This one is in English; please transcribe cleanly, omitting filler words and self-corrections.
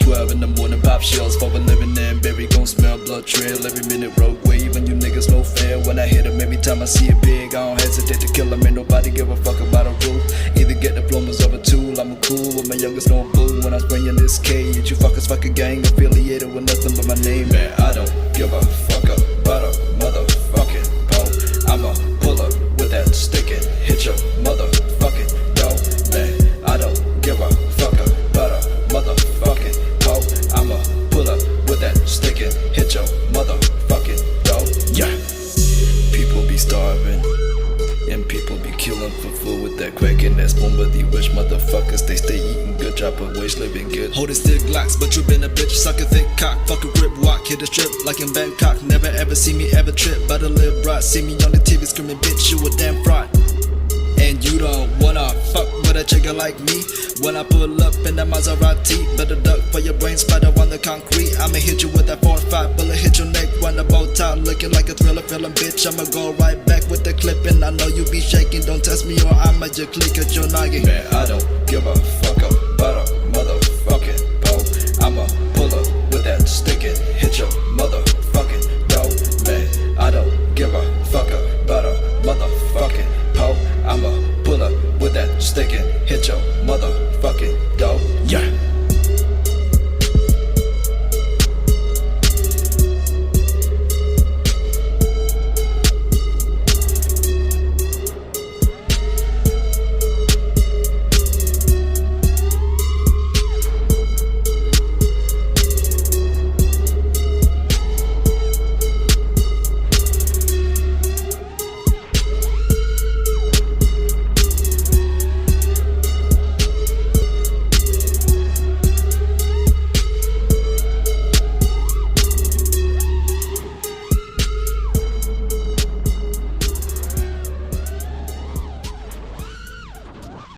12 in the morning, pop shells for a living and baby gon' smell blood trail every minute roadway. Even you niggas no fair when I hit them. Every time I see it big, I don't hesitate to kill them. Ain't nobody give a fuck about a rule. Either get diplomas of a tool. I'm a cool with my youngest no boo. When I spring in this cage, you fuckers fucking gang affiliated with nothing but my name. Man, I don't give a fuck about a motherfucking pole. I'ma pull up with that stick and hit your motherfucking door. Man, I don't give a fuck about a motherfucking pole. I'ma pull up with that stick and hit your motherfucking door. Yeah. People be starving and people be killing for food with that crack and that spoon. But these rich motherfuckers, they stay eating good, drop a waist, living good. Holding stick glocks, but you been a bitch. Suck a thick cock, fuck a grip walk, hit a strip like in Bangkok. Never ever see me ever trip, but I live right. See me on the TV screaming, bitch, you a damn fraud. And you don't wanna fuck with a chick like me. When I pull up in that Maserati, better duck for your brain spider on the concrete. I'ma hit you with that 4-5 bullet, hit your neck, run the bow tie, looking like a thriller feeling bitch. I'ma go right back with the clip, and I know you be shaking. Don't test me or I'ma just click at your noggin. Man, I don't give a fuck about a motherfucking pole. I'ma pull up with that stick and hit your motherfucking door. Man, I don't give a fuck about a motherfucking pole. I'ma pull up with that stick and hit your mother